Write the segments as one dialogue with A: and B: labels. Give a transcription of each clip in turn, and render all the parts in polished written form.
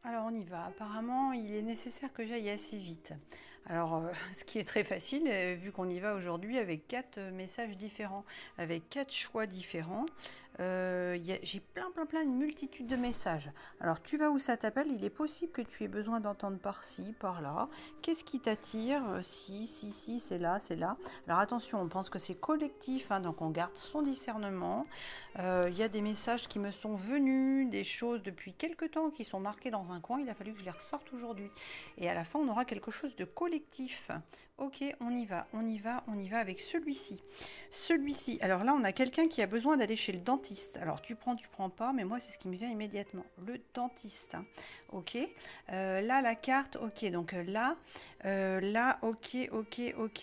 A: Alors on y va. Apparemment, il est nécessaire que j'aille assez vite. Alors, ce qui est très facile, vu qu'on y va aujourd'hui avec 4 messages différents, avec 4 choix différents. J'ai plein, une multitude de messages. Alors, tu vas où ça t'appelle? Il est possible que tu aies besoin d'entendre par-ci, par-là. Qu'est-ce qui t'attire? Si, c'est là, c'est là. Alors, attention, on pense que c'est collectif, hein, donc on garde son discernement. Il y a des messages qui me sont venus, des choses depuis quelque temps qui sont marquées dans un coin. Il a fallu que je les ressorte aujourd'hui. Et à la fin, on aura quelque chose de collectif. Ok, on y va, on y va avec celui-ci. Celui-ci, alors là, on a quelqu'un qui a besoin d'aller chez le dentiste. Alors, tu prends pas, mais moi, c'est ce qui me vient immédiatement. Le dentiste. Ok, là, la carte, ok, donc là, ok.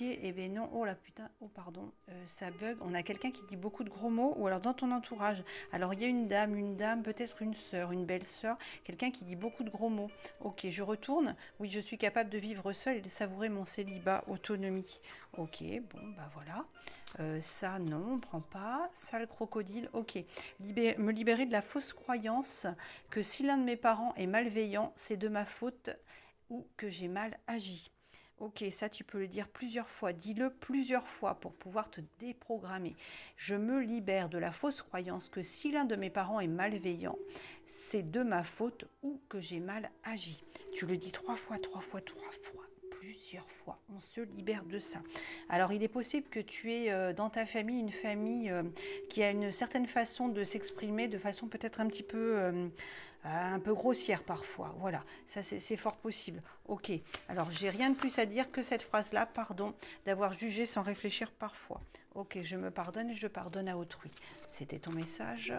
A: Eh bien non, oh la putain, oh pardon, ça bug. On a quelqu'un qui dit beaucoup de gros mots, ou alors dans ton entourage. Alors, il y a une dame, peut-être une sœur, une belle-sœur, quelqu'un qui dit beaucoup de gros mots. Ok, je retourne. Oui, je suis capable de vivre seule et de savourer mon célibat, autonomie. Ok, bon, bah voilà. Ça, non, on prend pas. Ça, le crocodile, ok. Me libérer de la fausse croyance que si l'un de mes parents est malveillant, c'est de ma faute ou que j'ai mal agi. Ok, ça tu peux le dire plusieurs fois, dis-le plusieurs fois pour pouvoir te déprogrammer. Je me libère de la fausse croyance que si l'un de mes parents est malveillant, c'est de ma faute ou que j'ai mal agi. Tu le dis trois fois, plusieurs fois. On se libère de ça. Alors, il est possible que tu aies dans ta famille une famille qui a une certaine façon de s'exprimer, de façon peut-être un peu grossière parfois. Voilà, ça c'est fort possible. Ok, alors j'ai rien de plus à dire que cette phrase-là, pardon, d'avoir jugé sans réfléchir parfois. Ok, je me pardonne et je pardonne à autrui. C'était ton message,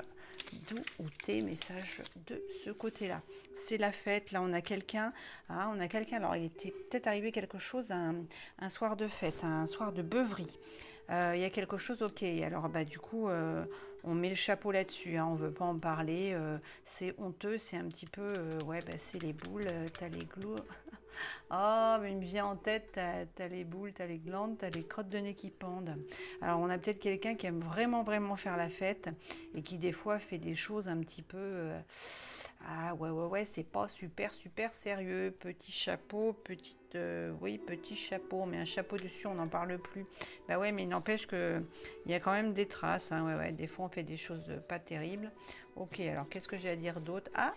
A: d'où ou tes messages de ce côté-là. C'est la fête, là on a quelqu'un, alors il était peut-être arrivé quelque chose un soir de fête, un soir de beuverie. Il y a quelque chose, ok, alors bah du coup on met le chapeau là-dessus, hein, on veut pas en parler, c'est honteux, c'est un petit peu, ouais bah c'est les boules, t'as les glous. Oh, mais il me vient en tête, t'as les boules, t'as les glandes, t'as les crottes de nez qui pendent. Alors, on a peut-être quelqu'un qui aime vraiment faire la fête et qui, des fois, fait des choses un petit peu. Ah, ouais, c'est pas super sérieux. Petit chapeau, oui, petit chapeau, mais un chapeau dessus, on n'en parle plus. Bah ouais, mais il n'empêche qu'il y a quand même des traces, hein, ouais, des fois, on fait des choses pas terribles. Ok, alors, qu'est-ce que j'ai à dire d'autre? Ah,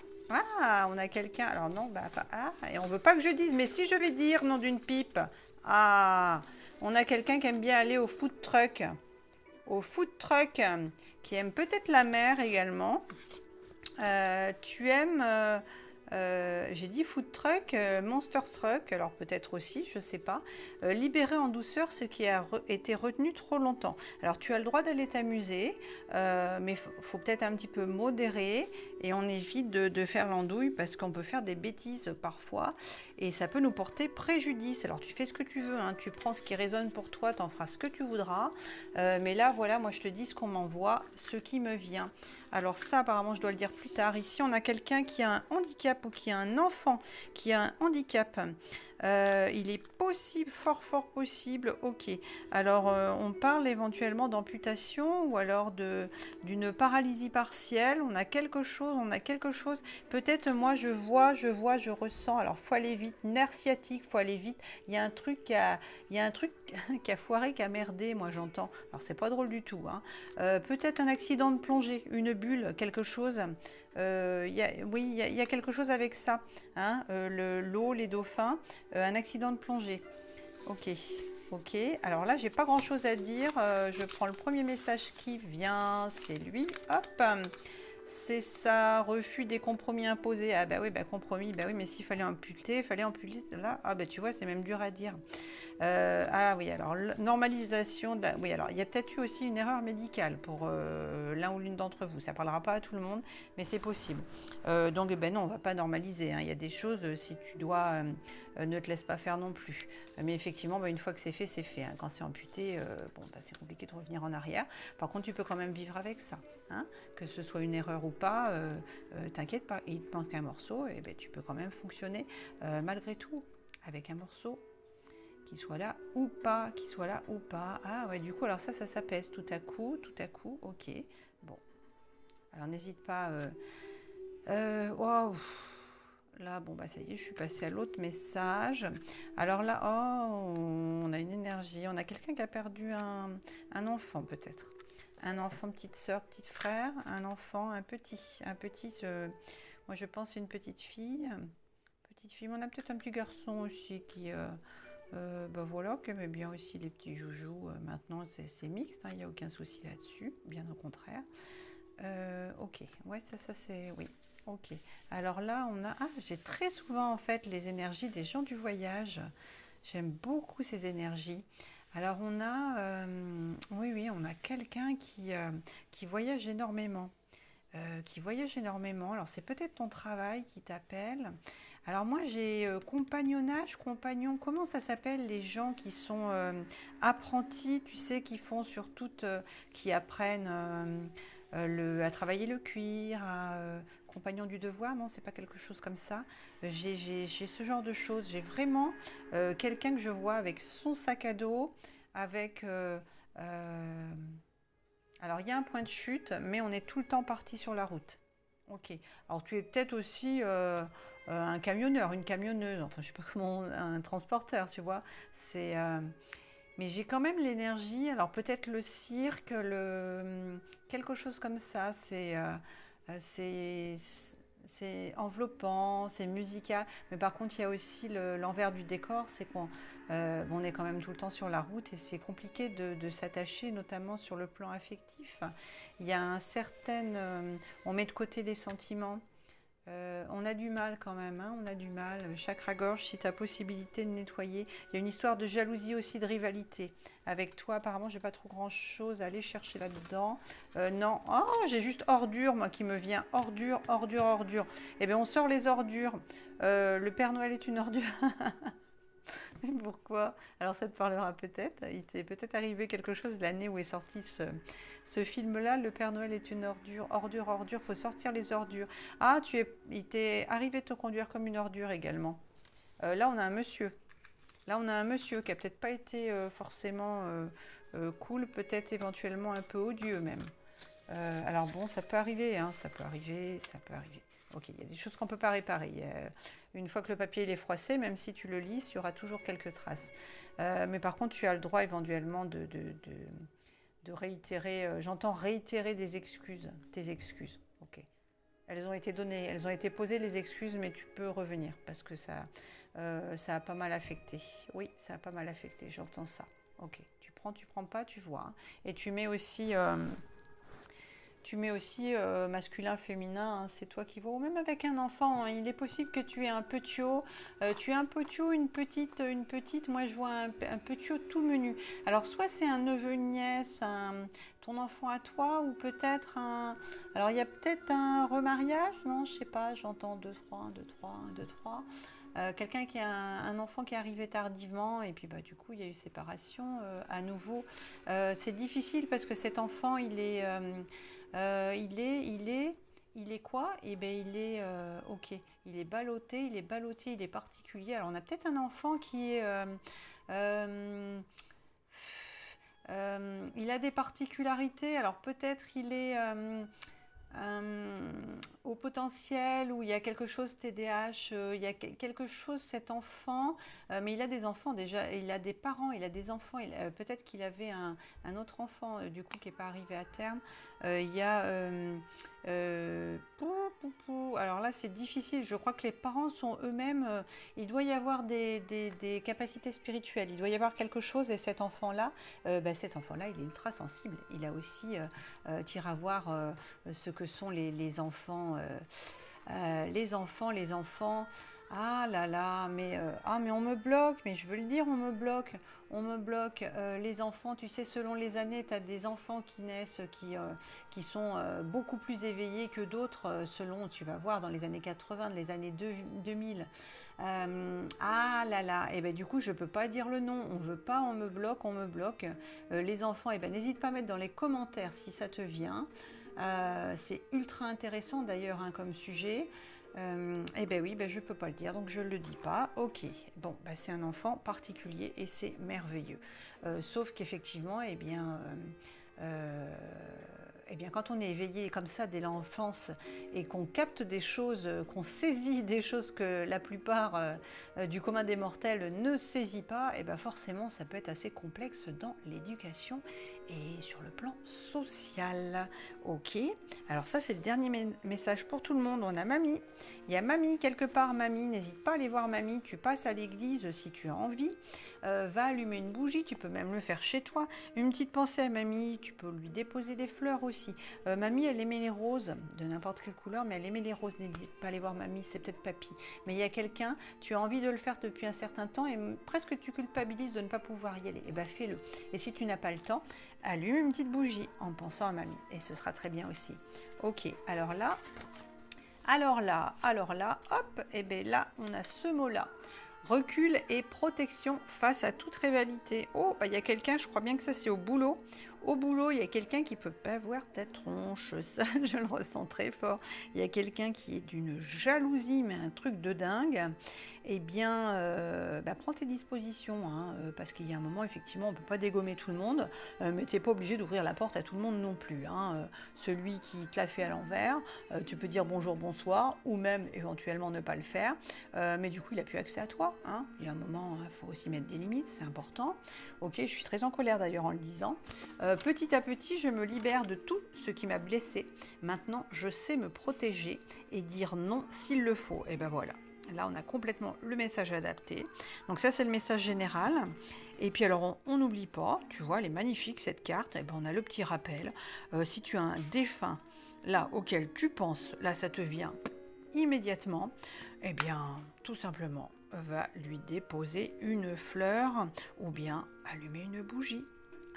A: on a quelqu'un. Alors non, bah pas. Ah, et on veut pas que je dise. Mais si je vais dire nom d'une pipe. Ah, on a quelqu'un qui aime bien aller au food truck. Au food truck, qui aime peut-être la mer également. Tu aimes. J'ai dit food truck, monster truck, alors peut-être aussi, je sais pas. Libérer en douceur ce qui a été retenu trop longtemps. Alors tu as le droit d'aller t'amuser, mais faut peut-être un petit peu modérer et on évite de faire l'andouille parce qu'on peut faire des bêtises parfois et ça peut nous porter préjudice. Alors tu fais ce que tu veux, hein, tu prends ce qui résonne pour toi, t'en feras ce que tu voudras. Mais là, voilà, moi je te dis ce qu'on m'envoie, ce qui me vient. Alors ça, apparemment, je dois le dire plus tard. Ici, on a quelqu'un qui a un handicap ou qui a un enfant qui a un handicap. Il est possible, fort possible, ok. Alors, on parle éventuellement d'amputation ou alors d'une paralysie partielle. On a quelque chose. Peut-être moi, je ressens. Alors, faut aller vite. Nerf sciatique, faut aller vite. Il y a un truc qui a foiré, qui a merdé, moi j'entends. Alors, c'est pas drôle du tout, hein. Peut-être un accident de plongée, une bulle, quelque chose. Oui, il y a quelque chose avec ça, hein, l'eau, les dauphins, un accident de plongée. Ok, ok. Alors là, j'ai pas grand chose à dire. Je prends le premier message qui vient, c'est lui. Hop, c'est ça, refus des compromis imposés. Ah bah oui, bah compromis, bah oui, mais s'il fallait amputer là. Ah bah tu vois, c'est même dur à dire. Ah oui, alors normalisation. Oui, alors il y a peut-être eu aussi une erreur médicale pour l'un ou l'une d'entre vous. Ça ne parlera pas à tout le monde, mais c'est possible. Donc ben non, on ne va pas normaliser, hein. Il y a des choses, si tu dois, ne te laisse pas faire non plus. Mais effectivement, une fois que c'est fait, hein. Quand c'est amputé, c'est compliqué de revenir en arrière. Par contre, tu peux quand même vivre avec ça, hein. Que ce soit une erreur ou pas, t'inquiète pas, il te manque un morceau, et ben, tu peux quand même fonctionner malgré tout avec un morceau qu'il soit là ou pas, Ah ouais, du coup, alors ça s'apaise tout à coup, ok. Bon, alors n'hésite pas. Wow. là, bon, bah ça y est, je suis passée à l'autre message. Alors là, oh, on a une énergie. On a quelqu'un qui a perdu un enfant, peut-être. Un enfant, petite sœur, petit frère, un enfant, un petit. Moi, je pense une petite fille. Petite fille, mais on a peut-être un petit garçon aussi bah voilà, qui aimait bien aussi les petits joujoux. Maintenant, c'est mixte, hein, il n'y a aucun souci là-dessus, bien au contraire. Ok, ouais, ça c'est... Oui, ok. Alors là, on a... Ah, j'ai très souvent en fait les énergies des gens du voyage. J'aime beaucoup ces énergies. Alors on a... oui, on a quelqu'un qui voyage énormément. Qui voyage énormément. Alors c'est peut-être ton travail qui t'appelle. Alors moi j'ai compagnonnage, compagnon, comment ça s'appelle les gens qui sont apprentis, tu sais, qui font sur toute, qui apprennent à travailler le cuir, compagnon du devoir, non, c'est pas quelque chose comme ça. J'ai ce genre de choses. J'ai vraiment quelqu'un que je vois avec son sac à dos, avec... alors il y a un point de chute, mais on est tout le temps parti sur la route. Ok. Alors tu es peut-être aussi un camionneur, une camionneuse, enfin je sais pas comment, un transporteur, tu vois. Mais j'ai quand même l'énergie. Alors peut-être le cirque, quelque chose comme ça. C'est c'est enveloppant, c'est musical. Mais par contre, il y a aussi l'envers du décor, c'est qu'on est quand même tout le temps sur la route et c'est compliqué de s'attacher, notamment sur le plan affectif. Il y a un certain... on met de côté les sentiments. On a du mal quand même, hein, on a du mal. Chakra-gorge, si tu as possibilité de nettoyer. Il y a une histoire de jalousie aussi, de rivalité. Avec toi, apparemment, j'ai pas trop grand-chose à aller chercher là-dedans. Non, oh, j'ai juste ordure, moi, qui me vient. Ordure, ordure, ordure. Eh bien, on sort les ordures. Le Père Noël est une ordure. Pourquoi? Alors ça te parlera peut-être. Il t'est peut-être arrivé quelque chose l'année où est sorti ce film-là. Le Père Noël est une ordure, ordure, ordure. Faut sortir les ordures. Ah, il t'est arrivé de te conduire comme une ordure également. Là, on a un monsieur. Là, on a un monsieur qui a peut-être pas été forcément cool, peut-être éventuellement un peu odieux même. Alors bon, ça peut arriver, hein, ça peut arriver, ça peut arriver. Ok, il y a des choses qu'on ne peut pas réparer. Une fois que le papier il est froissé, même si tu le lis, il y aura toujours quelques traces. Mais par contre, tu as le droit éventuellement de réitérer, j'entends réitérer des excuses, tes excuses. Ok. Elles ont été données, elles ont été posées les excuses, mais tu peux revenir parce que ça a pas mal affecté. Oui, ça a pas mal affecté, j'entends ça. Ok, tu prends pas, tu vois. Hein. Et tu mets aussi masculin, féminin, hein, c'est toi qui vois. Ou même avec un enfant, hein, il est possible que tu aies un petiot. Tu as un petiot, une petite. Moi, je vois un petiot tout menu. Alors, soit c'est un neveu, une nièce, ton enfant à toi, ou peut-être un... Alors, il y a peut-être un remariage, non? Je sais pas, j'entends 2, 3, 1, 2, 3, 1, 2, 3. Quelqu'un qui a un enfant qui est arrivé tardivement et puis bah, du coup il y a eu séparation à nouveau. C'est difficile parce que cet enfant il est quoi? Eh bien, ok, il est particulier. Alors, on a peut-être un enfant qui est, il a des particularités. Alors, peut-être il est au potentiel où il y a quelque chose TDAH, il y a quelque chose cet enfant, mais il a des enfants déjà, il a des parents, il a des enfants, peut-être qu'il avait un autre enfant du coup qui n'est pas arrivé à terme. Il y a alors là c'est difficile, je crois que les parents sont eux-mêmes, il doit y avoir des capacités spirituelles, il doit y avoir quelque chose et cet enfant-là, cet enfant-là il est ultra sensible, il a aussi tire à voir ce que sont les enfants, les enfants. Ah là là, mais on me bloque, mais je veux le dire, on me bloque. Les enfants, tu sais, selon les années, tu as des enfants qui naissent qui sont beaucoup plus éveillés que d'autres, selon, tu vas voir, dans les années 80, dans les années 2000. Ah là là, et ben du coup, je peux pas dire le nom, on veut pas, on me bloque, on me bloque. Les enfants, et ben n'hésite pas à mettre dans les commentaires si ça te vient. C'est ultra intéressant d'ailleurs hein, comme sujet. Eh ben oui, je ne peux pas le dire, donc je ne le dis pas. Ok, bon, c'est un enfant particulier et c'est merveilleux. Sauf qu'effectivement, eh bien, quand on est éveillé comme ça dès l'enfance et qu'on capte des choses, qu'on saisit des choses que la plupart du commun des mortels ne saisit pas, eh bien forcément, ça peut être assez complexe dans l'éducation et sur le plan social. Ok, alors ça, c'est le dernier message pour tout le monde. On a mamie. Il y a mamie quelque part, mamie. N'hésite pas à aller voir mamie. Tu passes à l'église si tu as envie. Va allumer une bougie, tu peux même le faire chez toi. Une petite pensée à mamie, tu peux lui déposer des fleurs aussi. Mamie, elle aimait les roses, de n'importe quelle couleur, mais elle aimait les roses. N'hésite pas à aller voir mamie, c'est peut-être papy. Mais il y a quelqu'un, tu as envie de le faire depuis un certain temps et presque tu culpabilises de ne pas pouvoir y aller. Et bien fais-le. Et si tu n'as pas le temps, allume une petite bougie en pensant à mamie. Et ce sera très bien aussi. Ok, alors là, hop, et bien là, on a ce mot-là. Recul et protection face à toute rivalité. Oh, bah, il y a quelqu'un, je crois bien que ça c'est au boulot. Au boulot, il y a quelqu'un qui peut pas voir ta tronche. Ça, je le ressens très fort. Il y a quelqu'un qui est d'une jalousie, mais un truc de dingue. Eh bien, prends tes dispositions, hein, parce qu'il y a un moment, effectivement, on ne peut pas dégommer tout le monde, mais tu n'es pas obligé d'ouvrir la porte à tout le monde non plus. Hein. Celui qui te l'a fait à l'envers, tu peux dire bonjour, bonsoir, ou même éventuellement ne pas le faire, mais du coup, il n'a plus accès à toi. Hein. Il y a un moment, il faut aussi mettre des limites, c'est important. Ok, je suis très en colère d'ailleurs en le disant. Petit à petit, je me libère de tout ce qui m'a blessée. Maintenant, je sais me protéger et dire non s'il le faut. Et ben voilà. Là, on a complètement le message adapté. Donc ça, c'est le message général. Et puis alors, on n'oublie pas, tu vois, elle est magnifique cette carte. Et ben, on a le petit rappel. Si tu as un défunt là auquel tu penses, là, ça te vient immédiatement, eh bien, tout simplement, va lui déposer une fleur ou bien allumer une bougie.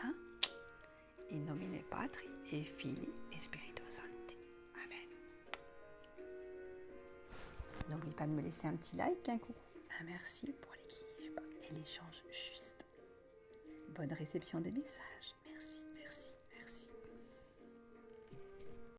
A: Hein? In nomine Patri et Filii et Spiritus Sancti. Amen. N'oublie pas de me laisser un petit like, un coucou, un merci pour les kiffs et l'échange juste. Bonne réception des messages.